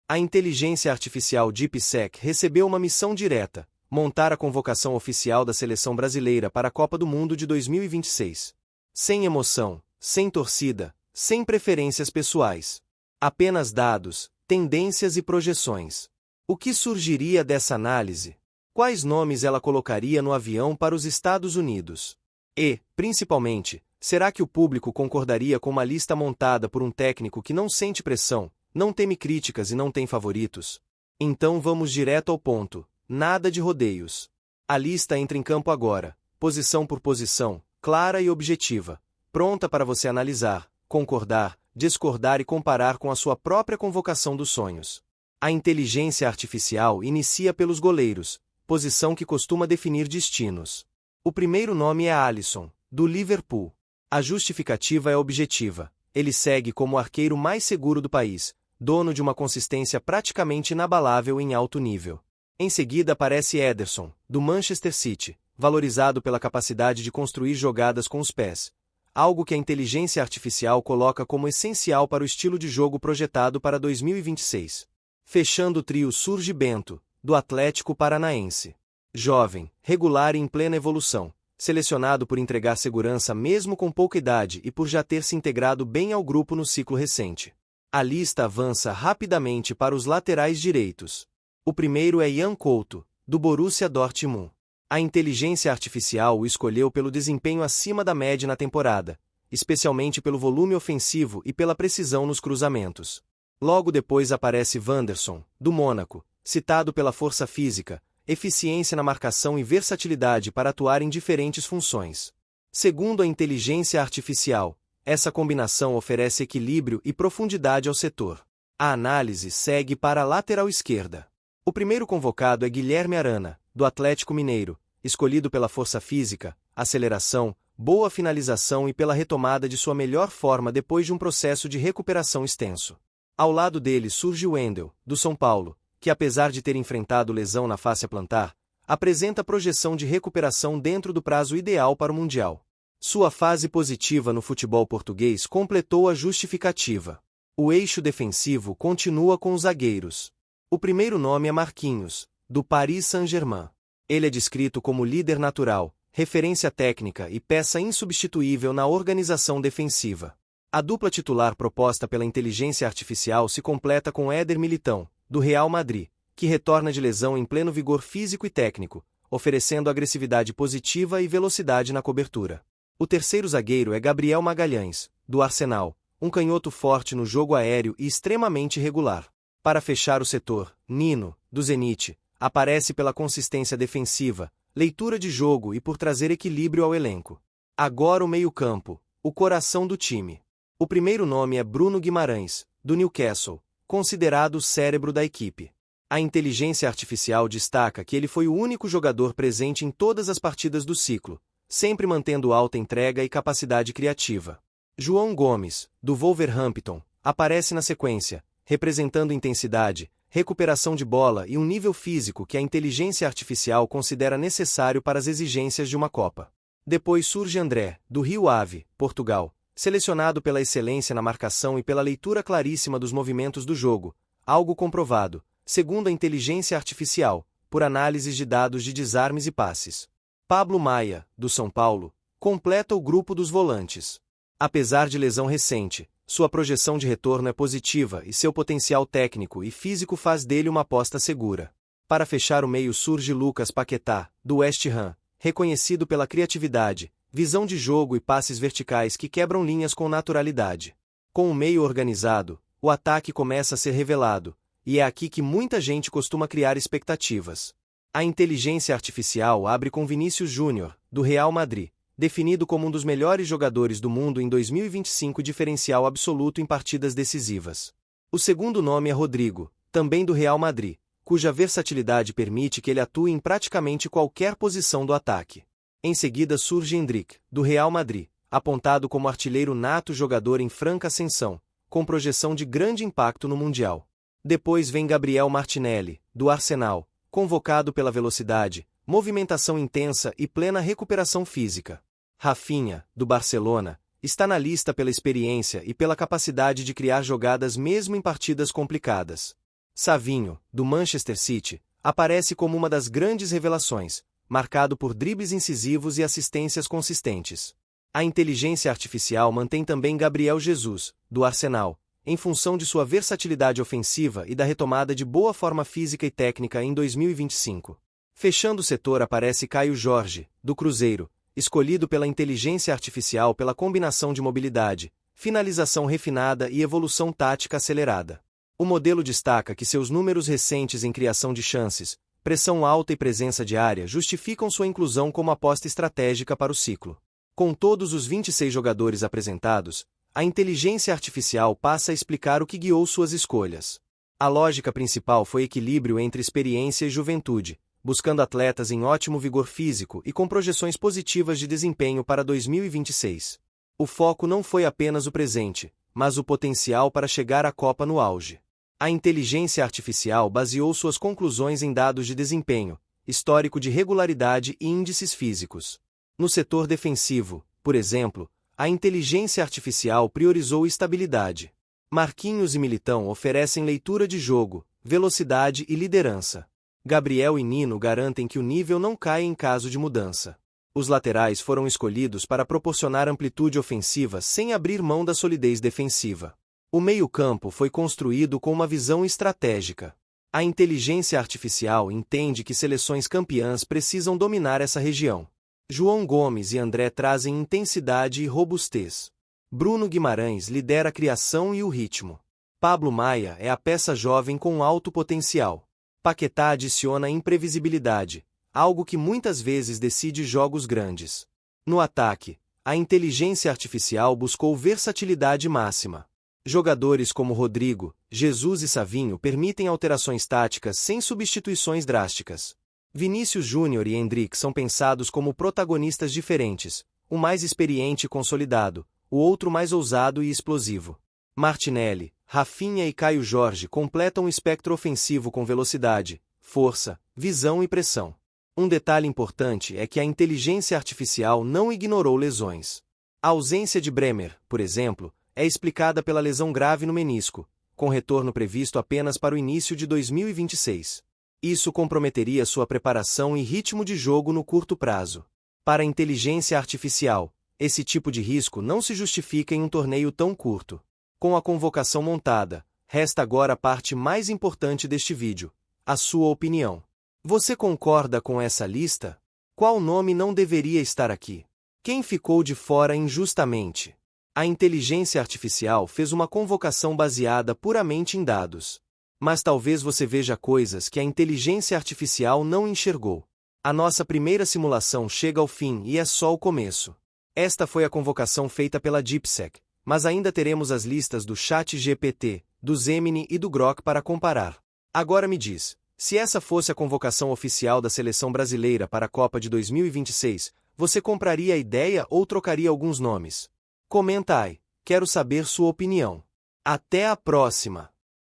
A inteligência artificial DeepSeek recebeu uma missão direta: montar a convocação oficial da seleção brasileira para a Copa do Mundo de 2026. Sem emoção, sem torcida, sem preferências pessoais. Apenas dados, tendências e projeções. O que surgiria dessa análise? Quais nomes ela colocaria no avião para os Estados Unidos? E, principalmente, será que o público concordaria com uma lista montada por um técnico que não sente pressão, não teme críticas e não tem favoritos? Então vamos direto ao ponto, nada de rodeios. A lista entra em campo agora, posição por posição, clara e objetiva, pronta para você analisar, concordar, discordar e comparar com a sua própria convocação dos sonhos. A inteligência artificial inicia pelos goleiros, posição que costuma definir destinos. O primeiro nome é Alisson, do Liverpool. A justificativa é objetiva. Ele segue como o arqueiro mais seguro do país, dono de uma consistência praticamente inabalável em alto nível. Em seguida aparece Ederson, do Manchester City, valorizado pela capacidade de construir jogadas com os pés, algo que a inteligência artificial coloca como essencial para o estilo de jogo projetado para 2026. Fechando o trio surge Bento, do Atlético Paranaense. Jovem, regular e em plena evolução, selecionado por entregar segurança mesmo com pouca idade e por já ter se integrado bem ao grupo no ciclo recente. A lista avança rapidamente para os laterais direitos. O primeiro é Ian Couto, do Borussia Dortmund. A inteligência artificial o escolheu pelo desempenho acima da média na temporada, especialmente pelo volume ofensivo e pela precisão nos cruzamentos. Logo depois aparece Wanderson, do Mônaco, citado pela força física, eficiência na marcação e versatilidade para atuar em diferentes funções. Segundo a inteligência artificial, essa combinação oferece equilíbrio e profundidade ao setor. A análise segue para a lateral esquerda. O primeiro convocado é Guilherme Arana, do Atlético Mineiro, escolhido pela força física, aceleração, boa finalização e pela retomada de sua melhor forma depois de um processo de recuperação extenso. Ao lado dele surge Wendel, do São Paulo, que apesar de ter enfrentado lesão na fáscia plantar, apresenta projeção de recuperação dentro do prazo ideal para o Mundial. Sua fase positiva no futebol português completou a justificativa. O eixo defensivo continua com os zagueiros. O primeiro nome é Marquinhos, do Paris Saint-Germain. Ele é descrito como líder natural, referência técnica e peça insubstituível na organização defensiva. A dupla titular proposta pela inteligência artificial se completa com Éder Militão, do Real Madrid, que retorna de lesão em pleno vigor físico e técnico, oferecendo agressividade positiva e velocidade na cobertura. O terceiro zagueiro é Gabriel Magalhães, do Arsenal, um canhoto forte no jogo aéreo e extremamente regular. Para fechar o setor, Nino, do Zenit, aparece pela consistência defensiva, leitura de jogo e por trazer equilíbrio ao elenco. Agora o meio-campo, o coração do time. O primeiro nome é Bruno Guimarães, do Newcastle, considerado o cérebro da equipe. A inteligência artificial destaca que ele foi o único jogador presente em todas as partidas do ciclo, sempre mantendo alta entrega e capacidade criativa. João Gomes, do Wolverhampton, aparece na sequência, representando intensidade, recuperação de bola e um nível físico que a inteligência artificial considera necessário para as exigências de uma Copa. Depois surge André, do Rio Ave, Portugal, selecionado pela excelência na marcação e pela leitura claríssima dos movimentos do jogo, algo comprovado, segundo a inteligência artificial, por análises de dados de desarmes e passes. Pablo Maia, do São Paulo, completa o grupo dos volantes. Apesar de lesão recente, sua projeção de retorno é positiva e seu potencial técnico e físico faz dele uma aposta segura. Para fechar o meio surge Lucas Paquetá, do West Ham, reconhecido pela criatividade, visão de jogo e passes verticais que quebram linhas com naturalidade. Com o meio organizado, o ataque começa a ser revelado, e é aqui que muita gente costuma criar expectativas. A inteligência artificial abre com Vinícius Júnior, do Real Madrid, definido como um dos melhores jogadores do mundo em 2025 e diferencial absoluto em partidas decisivas. O segundo nome é Rodrigo, também do Real Madrid, cuja versatilidade permite que ele atue em praticamente qualquer posição do ataque. Em seguida surge Endrick, do Real Madrid, apontado como artilheiro nato, jogador em franca ascensão, com projeção de grande impacto no Mundial. Depois vem Gabriel Martinelli, do Arsenal, convocado pela velocidade, movimentação intensa e plena recuperação física. Rafinha, do Barcelona, está na lista pela experiência e pela capacidade de criar jogadas mesmo em partidas complicadas. Savinho, do Manchester City, aparece como uma das grandes revelações, marcado por dribles incisivos e assistências consistentes. A inteligência artificial mantém também Gabriel Jesus, do Arsenal, em função de sua versatilidade ofensiva e da retomada de boa forma física e técnica em 2025. Fechando o setor aparece Caio Jorge, do Cruzeiro, escolhido pela inteligência artificial pela combinação de mobilidade, finalização refinada e evolução tática acelerada. O modelo destaca que seus números recentes em criação de chances, pressão alta e presença de área justificam sua inclusão como aposta estratégica para o ciclo. Com todos os 26 jogadores apresentados, a inteligência artificial passa a explicar o que guiou suas escolhas. A lógica principal foi equilíbrio entre experiência e juventude, buscando atletas em ótimo vigor físico e com projeções positivas de desempenho para 2026. O foco não foi apenas o presente, mas o potencial para chegar à Copa no auge. A inteligência artificial baseou suas conclusões em dados de desempenho, histórico de regularidade e índices físicos. No setor defensivo, por exemplo, a inteligência artificial priorizou estabilidade. Marquinhos e Militão oferecem leitura de jogo, velocidade e liderança. Gabriel e Nino garantem que o nível não cai em caso de mudança. Os laterais foram escolhidos para proporcionar amplitude ofensiva sem abrir mão da solidez defensiva. O meio-campo foi construído com uma visão estratégica. A inteligência artificial entende que seleções campeãs precisam dominar essa região. João Gomes e André trazem intensidade e robustez. Bruno Guimarães lidera a criação e o ritmo. Pablo Maia é a peça jovem com alto potencial. Paquetá adiciona imprevisibilidade, algo que muitas vezes decide jogos grandes. No ataque, a inteligência artificial buscou versatilidade máxima. Jogadores como Rodrigo, Jesus e Savinho permitem alterações táticas sem substituições drásticas. Vinícius Júnior e Endrick são pensados como protagonistas diferentes, o mais experiente e consolidado, o outro mais ousado e explosivo. Martinelli, Rafinha e Caio Jorge completam o espectro ofensivo com velocidade, força, visão e pressão. Um detalhe importante é que a inteligência artificial não ignorou lesões. A ausência de Bremer, por exemplo, é explicada pela lesão grave no menisco, com retorno previsto apenas para o início de 2026. Isso comprometeria sua preparação e ritmo de jogo no curto prazo. Para a inteligência artificial, esse tipo de risco não se justifica em um torneio tão curto. Com a convocação montada, resta agora a parte mais importante deste vídeo: a sua opinião. Você concorda com essa lista? Qual nome não deveria estar aqui? Quem ficou de fora injustamente? A inteligência artificial fez uma convocação baseada puramente em dados. Mas talvez você veja coisas que a inteligência artificial não enxergou. A nossa primeira simulação chega ao fim e é só o começo. Esta foi a convocação feita pela DeepSeek, mas ainda teremos as listas do ChatGPT, do Gemini e do Grok para comparar. Agora me diz, se essa fosse a convocação oficial da seleção brasileira para a Copa de 2026, você compraria a ideia ou trocaria alguns nomes? Comenta aí, quero saber sua opinião. Até a próxima!